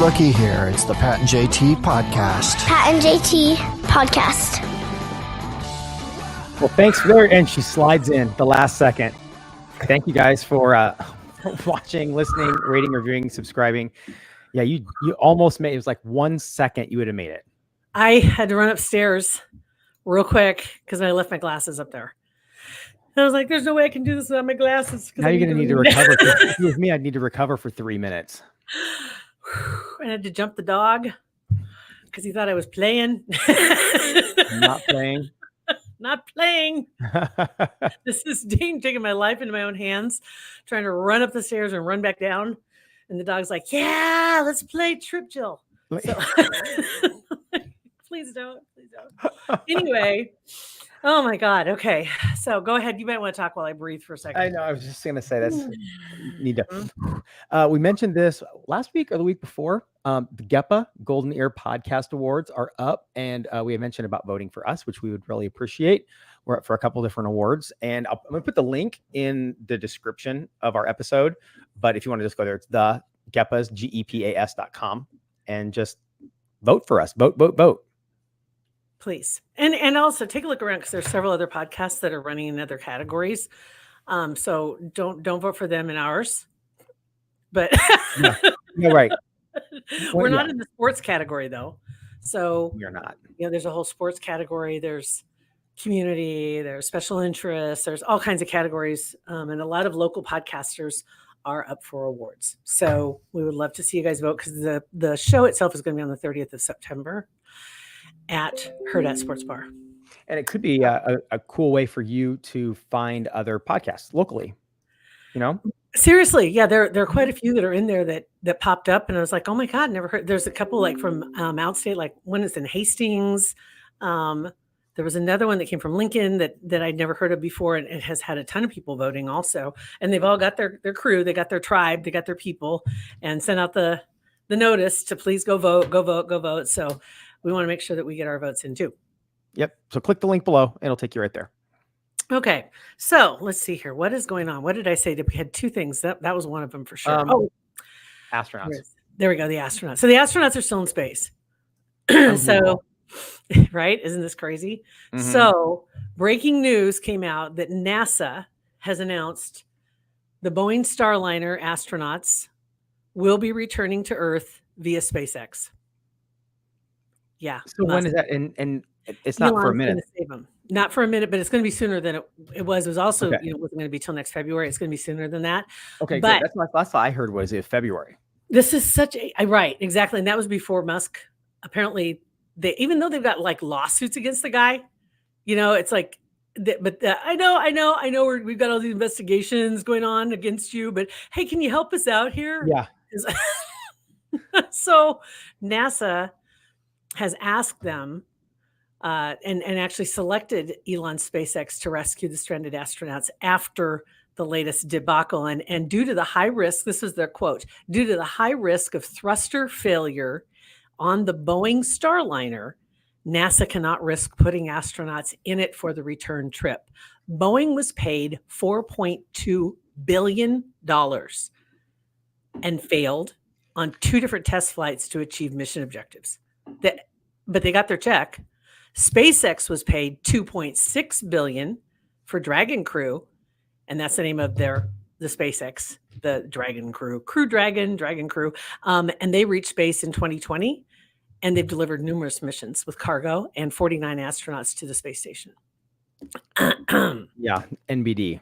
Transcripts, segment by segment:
Rookie here. It's the Pat and JT podcast. Pat and JT podcast. Well, thanks there. And she slides in the last second. Thank you guys for watching, listening, rating, reviewing, subscribing. Yeah, you almost made it. Was like 1 second you would have made it. I had to run upstairs real quick because I left my glasses up there. And I was like, there's no way I can do this without my glasses. Now you're going to need to recover. If you with me, I'd need to recover for 3 minutes. I had to jump the dog because he thought I was playing. Not playing. Not playing. This is Dean taking my life into my own hands, trying to run up the stairs and run back down. And the dog's like, yeah, let's play Trip Jill. So, please don't. Anyway, oh my God. Okay. So go ahead. You might want to talk while I breathe for a second. I know. I was just going to say that's need to. We mentioned this last week or the week before. The GEPA Golden Ear Podcast Awards are up, and we had mentioned about voting for us, which we would really appreciate. We're up for a couple different awards, and I'm going to put the link in the description of our episode. But if you want to just go there, it's the GEPA's GEPAS.com and just vote for us. Vote. Please. And also take a look around because there's several other podcasts that are running in other categories. So don't vote for them in ours. But no, right. We're not in the sports category though. So you're not. There's a whole sports category. There's community, there's special interests, there's all kinds of categories. And a lot of local podcasters are up for awards. So we would love to see you guys vote because the show itself is going to be on the 30th of September at Hurrdat Sports Bar. And it could be a cool way for you to find other podcasts locally, Seriously. Yeah. There are quite a few that are in there that popped up and I was like, oh my God, never heard. There's a couple like from outstate, like one is in Hastings. There was another one that came from Lincoln that I'd never heard of before. And it has had a ton of people voting also. And they've all got their crew, they got their tribe, they got their people and sent out the notice to please go vote. So we want to make sure that we get our votes in too. Yep. So click the link below. It'll take you right there. Okay. So let's see here. What is going on? What did I say? We had two things. That was one of them for sure. Astronauts. There we go. The astronauts. So the astronauts are still in space. So, right. Isn't this crazy? Mm-hmm. So breaking news came out that NASA has announced the Boeing Starliner astronauts will be returning to Earth via SpaceX. Yeah. So when is that? And it's not for a minute. Save them. Not for a minute, but it's going to be sooner than it was. It was also, okay. It wasn't going to be till next February. It's going to be sooner than that. Okay. But good. That's what I heard was it February. This is right. Exactly. And that was before Musk. Apparently even though they've got like lawsuits against the guy, it's like, I know we've got all these investigations going on against you, but hey, can you help us out here? Yeah. So NASA has asked them and actually selected Elon's SpaceX to rescue the stranded astronauts after the latest debacle. And due to the high risk, this is their quote, due to the high risk of thruster failure on the Boeing Starliner, NASA cannot risk putting astronauts in it for the return trip. Boeing was paid $4.2 billion and failed on 2 different test flights to achieve mission objectives. but they got their check. SpaceX was paid $2.6 billion for Dragon Crew, and that's the name of the SpaceX, the Dragon Crew, Dragon Crew. And they reached space in 2020, and they've delivered numerous missions with cargo and 49 astronauts to the space station. Yeah, NBD.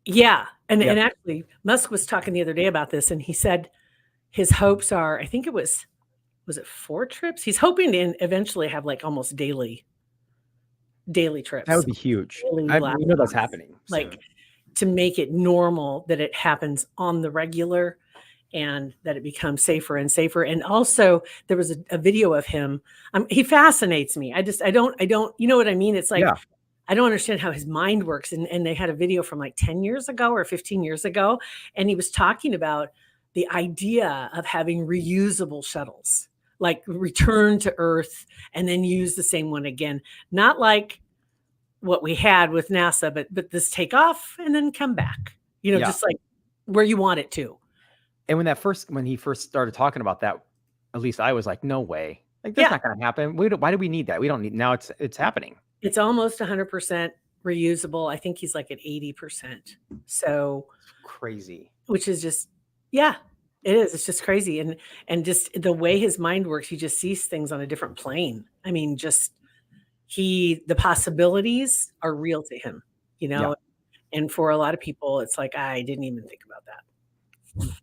Yeah. And actually, Musk was talking the other day about this, and he said his hopes are, I think it was it 4 trips? He's hoping to eventually have like almost daily trips. That would be huge. That's happening. Like to make it normal that it happens on the regular and that it becomes safer and safer. And also there was a video of him. He fascinates me. I don't, you know what I mean? It's like, I don't understand how his mind works. And they had a video from like 10 years ago or 15 years ago. And he was talking about the idea of having reusable shuttles, like return to Earth and then use the same one again. Not like what we had with NASA, but this take off and then come back, just like where you want it to. And when he first started talking about that, at least I was like, no way. Like that's not going to happen. Why do we need that? We don't need, now it's happening. It's almost 100% reusable. I think he's like at 80%. So crazy. Which is just, it is. It's just crazy. And just the way his mind works, he just sees things on a different plane. I mean, the possibilities are real to him, and for a lot of people, it's like, I didn't even think about that.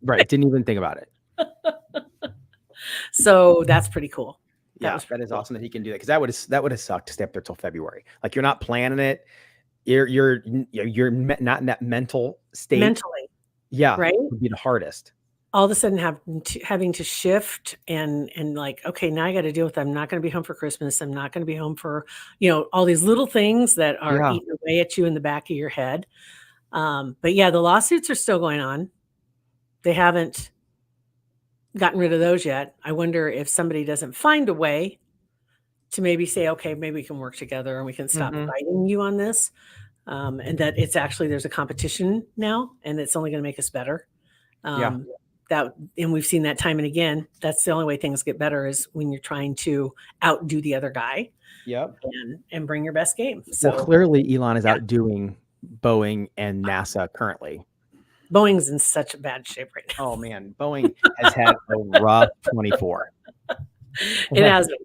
Right. Didn't even think about it. So that's pretty cool. That is awesome that he can do that. Cause that would have sucked to stay up there till February. Like you're not planning it. You're not in that mental state. Mentally. Yeah. Right. Would be the hardest. All of a sudden having to shift and like, okay, now I got to deal with, I'm not going to be home for Christmas. I'm not going to be home for, all these little things that are eating away at you in the back of your head. But the lawsuits are still going on. They haven't gotten rid of those yet. I wonder if somebody doesn't find a way to maybe say, okay, maybe we can work together and we can stop fighting you on this. And that it's actually, there's a competition now and it's only going to make us better. And we've seen that time and again. That's the only way things get better is when you're trying to outdo the other guy. Yep. And bring your best game. So clearly Elon is outdoing Boeing and NASA currently. Boeing's in such a bad shape right now. Oh man, Boeing has had a rough 24. It hasn't.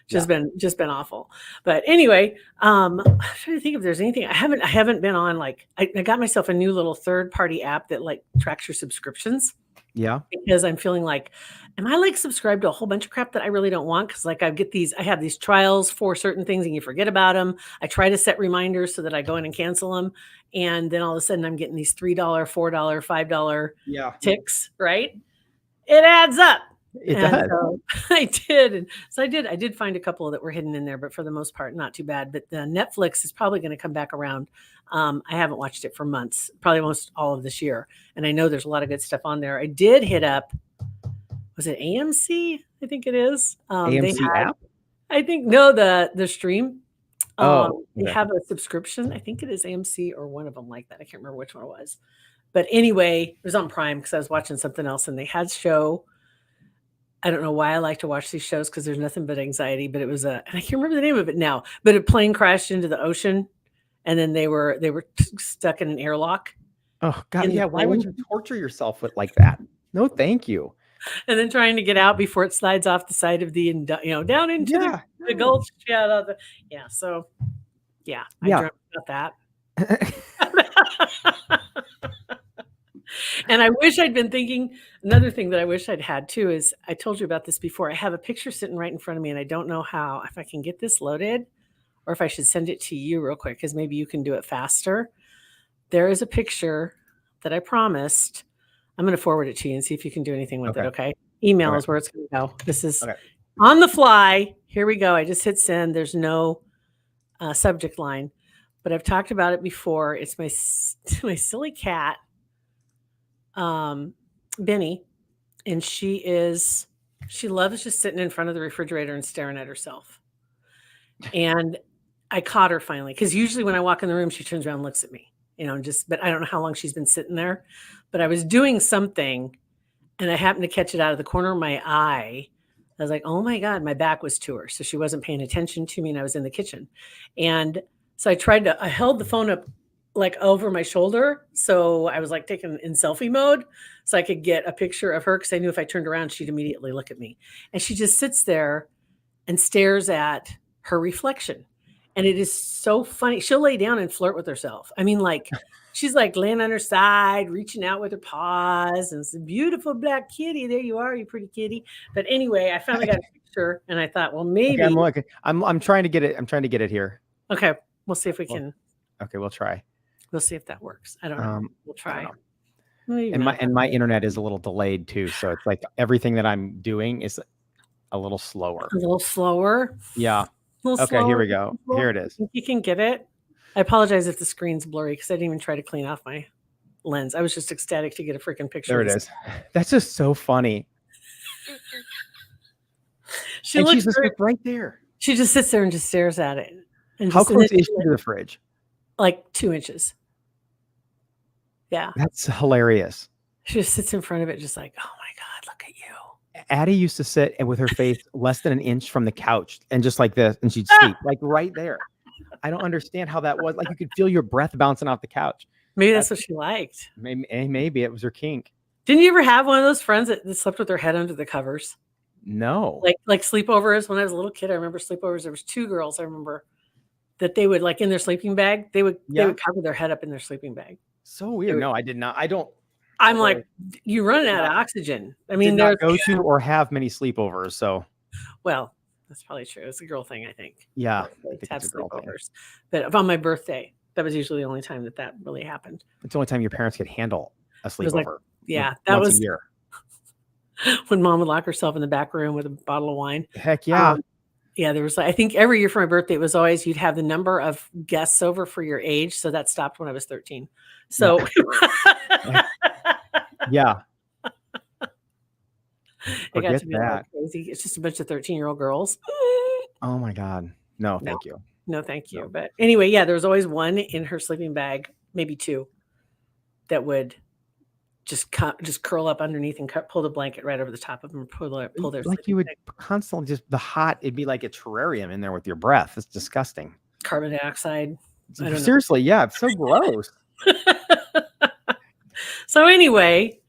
Just been awful. But anyway, I'm trying to think if there's anything. I haven't been on I got myself a new little third-party app that tracks your subscriptions. Yeah. Because I'm feeling like, am I subscribed to a whole bunch of crap that I really don't want? Because I have these trials for certain things and you forget about them. I try to set reminders so that I go in and cancel them. And then all of a sudden I'm getting these $3, $4, $5 ticks, right? It adds up. It does. So I did. And so I did find a couple that were hidden in there, but for the most part, not too bad. But the Netflix is probably going to come back around. I haven't watched it for months, probably almost all of this year. And I know there's a lot of good stuff on there. I did hit up, was it AMC? I think it is. AMC app? I think, no, the stream. They okay. have a subscription. I think it is AMC or one of them like that. I can't remember which one it was. But anyway, it was on Prime because I was watching something else and they had show. I don't know why I like to watch these shows because there's nothing but anxiety, but it was and I can't remember the name of it now, but a plane crashed into the ocean and then they were stuck in an airlock. Oh God. Yeah. Why would you torture yourself with like that? No, thank you. And then trying to get out before it slides off the side of the, down into the gulch. So I dreamt about that. And I wish I'd been thinking, another thing that I wish I'd had too is, I told you about this before. I have a picture sitting right in front of me and I don't know if I can get this loaded or if I should send it to you real quick, because maybe you can do it faster. There is a picture that I promised. I'm going to forward it to you and see if you can do anything with it. Okay. Email is where it's going to go. This is on the fly. Here we go. I just hit send. There's no subject line, but I've talked about it before. It's my silly cat. Benny, and she loves just sitting in front of the refrigerator and staring at herself. And I caught her finally, because usually when I walk in the room, she turns around and looks at me, but I don't know how long she's been sitting there, but I was doing something and I happened to catch it out of the corner of my eye I was like, oh my God, my back was to her. So she wasn't paying attention to me and I was in the kitchen. And so I held the phone up like over my shoulder. So I was like taking in selfie mode so I could get a picture of her because I knew if I turned around, she'd immediately look at me. And she just sits there and stares at her reflection. And it is so funny. She'll lay down and flirt with herself. I mean, like, she's like laying on her side, reaching out with her paws, and it's a beautiful black kitty. There you are, you pretty kitty. But anyway, I finally got a picture, and I thought, well, maybe I'm trying to get it. I'm trying to get it here. Okay, we'll see if we can. Okay, we'll try. We'll see if that works. I don't know. We'll try. And my internet is a little delayed too, so it's like everything that I'm doing is a little slower. A little slower. Yeah. Okay, here we go. Here it is. You can get it. I apologize if the screen's blurry because I didn't even try to clean off my lens. I was just ecstatic to get a freaking picture. There it is. That's just so funny. She's just right there. She just sits there and just stares at it. And how close is she to the fridge? Like 2 inches. Yeah. That's hilarious. She just sits in front of it just like, oh my God, look at you. Addie used to sit with her face less than an inch from the couch and just like this, and she'd sleep like right there. I don't understand how that was. Like you could feel your breath bouncing off the couch. Maybe that's what she liked. Maybe it was her kink. Didn't you ever have one of those friends that slept with their head under the covers? No. Like sleepovers. When I was a little kid, I remember sleepovers. There was 2 girls. I remember that they would like in their sleeping bag. They would cover their head up in their sleeping bag. So weird. No, I did not. I don't. I'm like, you run out of oxygen. I mean, there's go to or have many sleepovers. So, well, that's probably true. It's a girl thing, I think. Yeah, I think it's a girl sleepovers. But on my birthday, that was usually the only time that really happened. It's the only time your parents could handle a sleepover. That was a year. When Mom would lock herself in the back room with a bottle of wine. Heck yeah. Yeah, there was, I think every year for my birthday, it was always, you'd have the number of guests over for your age. So that stopped when I was 13. So yeah. It got to be crazy. It's just a bunch of 13-year-old girls. Oh my God. No, thank you. No, thank you. No. But anyway, yeah, there was always one in her sleeping bag, maybe 2, that would just curl up underneath and pull the blanket right over the top of them and pull their like you would constantly just it'd be like a terrarium in there with your breath. It's disgusting. Carbon dioxide. Seriously, yeah, it's so gross. So anyway,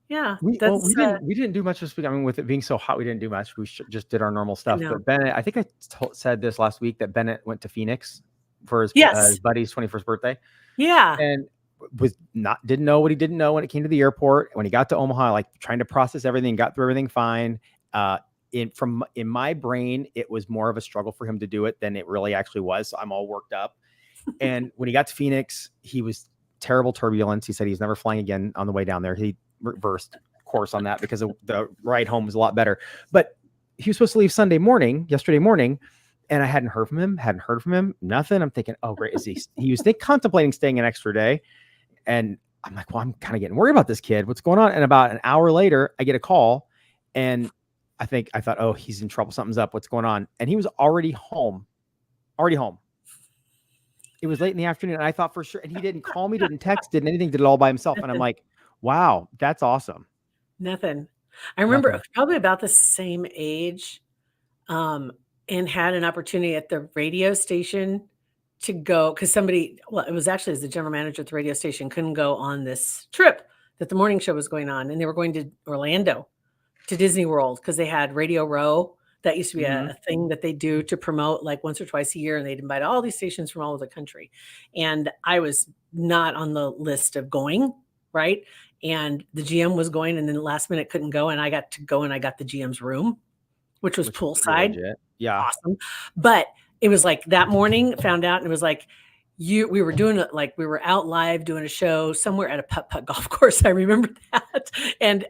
yeah, we didn't do much this week. I mean, with it being so hot, we didn't do much. We just did our normal stuff. But Bennett, I think I said this last week that Bennett went to Phoenix for his buddy's 21st birthday. Yeah, and didn't know what he didn't know when it came to the airport. When he got to Omaha, like trying to process everything, got through everything fine. In my brain, it was more of a struggle for him to do it than it really actually was. So I'm all worked up. And when he got to Phoenix, he was terrible turbulence. He said he's never flying again on the way down there. He reversed course on that because the ride home was a lot better. But he was supposed to leave yesterday morning, and I hadn't heard from him. Nothing. I'm thinking, oh great, he was contemplating staying an extra day. And I'm like, well, I'm kind of getting worried about this kid. What's going on? And about an hour later, I get a call, and I thought, oh, he's in trouble. Something's up. What's going on? And he was already home. It was late in the afternoon, and I thought for sure. And he didn't call me, didn't text, didn't anything, did it all by himself. And I'm like, wow, that's awesome. Nothing. I remember probably about the same age, and had an opportunity at the radio station to go because it was actually as the general manager at the radio station couldn't go on this trip that the morning show was going on, and they were going to Orlando to Disney World because they had Radio Row. That used to be a thing that they do to promote like once or twice a year, and they'd invite all these stations from all over the country. And I was not on the list of going, right? And the GM was going, and then last minute couldn't go, and I got to go, and I got the GM's room, which was poolside. Yeah, awesome. But it was like that morning, found out, and it was like we were doing it, like we were out live doing a show somewhere at a putt-putt golf course. I remember that. And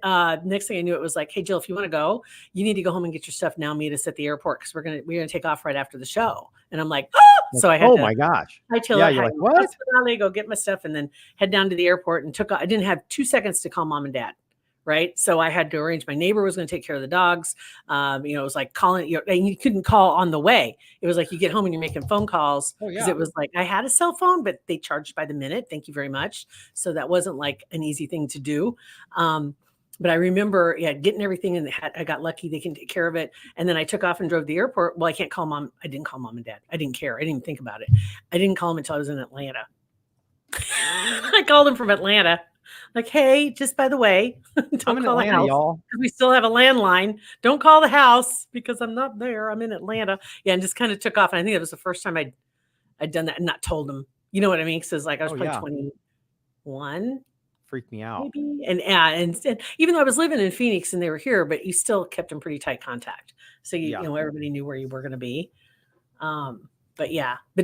next thing I knew, it was like, hey, Jill, if you want to go, you need to go home and get your stuff now. Meet us at the airport because we're gonna take off right after the show. And I'm like, oh! So I had my gosh. I tell you're like, what? Go get my stuff and then head down to the airport and I didn't have 2 seconds to call Mom and Dad. Right. So I had to arrange, my neighbor was going to take care of the dogs. It was like calling, and you couldn't call on the way. It was like you get home and you're making phone calls. Because it was like, I had a cell phone, but they charged by the minute. Thank you very much. So that wasn't like an easy thing to do. But I remember, getting everything in the hat. I got lucky; they can take care of it. And then I took off and drove to the airport. Well, I can't call mom. I didn't call mom and dad. I didn't care. I didn't even think about it. I didn't call them until I was in Atlanta. I called them from Atlanta. Like, hey, just by the way, don't call the house, y'all. Because we still have a landline. Don't call the house because I'm not there. I'm in Atlanta. Yeah, and just kind of took off. And I think it was the first time I'd done that and not told them. You know what I mean? Because like I was probably 21. Freaked me out. Maybe. And even though I was living in Phoenix and they were here, but you still kept in pretty tight contact. So you know everybody knew where you were going to be. But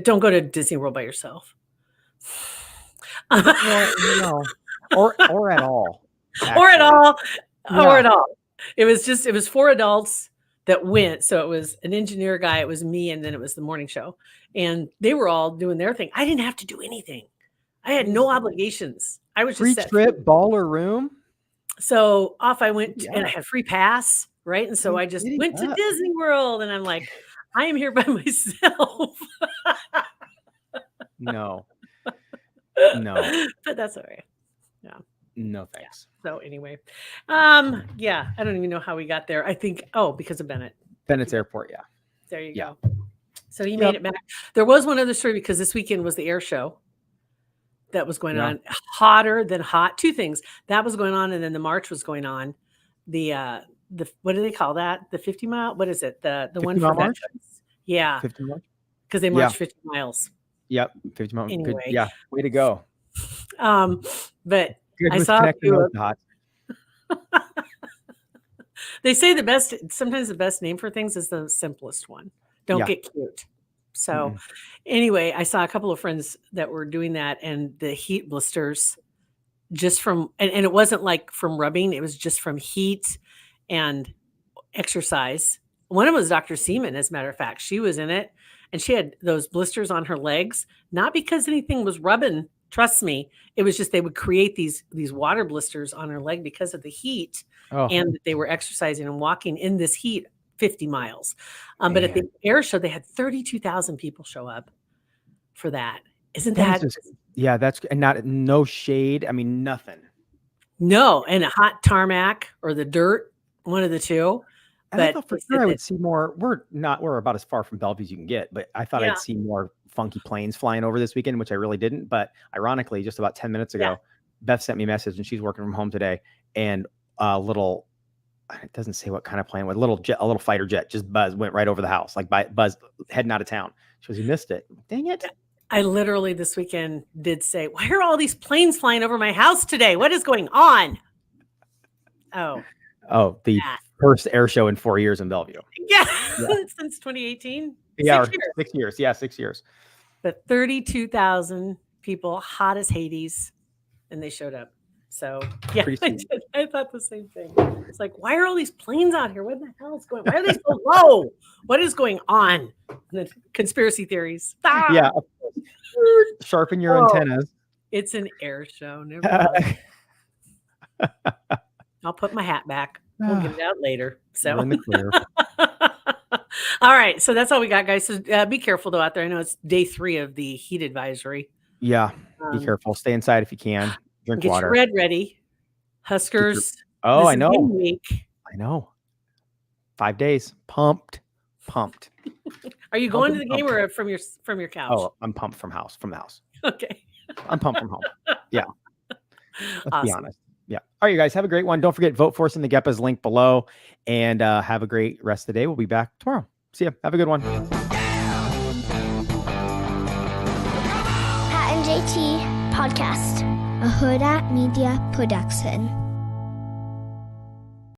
don't go to Disney World by yourself. Or at all. Actually. Or at all. It was 4 adults that went. So it was an engineer guy, it was me, and then it was the morning show. And they were all doing their thing. I didn't have to do anything. I had no obligations. I was just free trip, baller room. So off I went and I had free pass, right? And so I just went to Disney World and I'm like, I am here by myself. No. But that's all right. Yeah. No thanks. Yeah. So anyway, I don't even know how we got there. I think, because of Bennett. Bennett's airport, yeah. There you go. So he made it back. There was one other story because this weekend was the air show that was going on, hotter than hot. 2 things that was going on, and then the march was going on. The what do they call that? The 50 mile? What is it? The one for march? veterans? Yeah, 50 march because they marched 50 miles. Yep, 50 miles. Anyway, good. Yeah, way to go. But good I saw hot. They say sometimes the best name for things is the simplest one. Don't get cute. So anyway, I saw a couple of friends that were doing that, and the heat blisters just from, and it wasn't like from rubbing, it was just from heat and exercise. One of them was Dr. Seaman, as a matter of fact. She was in it, and she had those blisters on her legs, not because anything was rubbing. Trust me, it was just they would create these water blisters on her leg because of the heat, and that they were exercising and walking in this heat 50 miles. But at the air show, they had 32,000 people show up for that. Isn't that? That's and no shade. I mean, nothing. No, and a hot tarmac or the dirt, one of the two. And I thought for sure I would see more. We're about as far from Bellevue as you can get, but I thought I'd see more funky planes flying over this weekend, which I really didn't. But ironically, just about 10 minutes ago, Beth sent me a message, and she's working from home today, and it doesn't say what kind of plane, with a little fighter jet just went right over the house, like buzzed heading out of town. She goes, you missed it. Dang it. I literally this weekend did say, why are all these planes flying over my house today? What is going on? The first air show in 4 years in Bellevue. Yeah. Since 2018. Yeah, 6 years. Yeah, 6 years. But 32,000 people, hot as Hades, and they showed up. So I thought the same thing. It's like, why are all these planes out here? What the hell is going on? Why are they so low? What is going on? And the conspiracy theories. Yeah. Sharpen your antennas. It's an air show. Never mind. I'll put my hat back. We'll get it out later. So in the clear. All right. So that's all we got, guys. So be careful though out there. I know it's day 3 of the heat advisory. Yeah. Be careful. Stay inside if you can. Drink get water. Your red ready. Huskers. I know. Week. I know. 5 days. Pumped. Are you going to the game or from your couch? Oh, I'm pumped from the house. Okay. I'm pumped from home. Yeah. Let's be honest. Yeah. All right, you guys have a great one. Don't forget, vote for us in the GEPA's link below, and have a great rest of the day. We'll be back tomorrow. See ya. Have a good one. Pat and JT Podcast, a Hurrdat Media Production.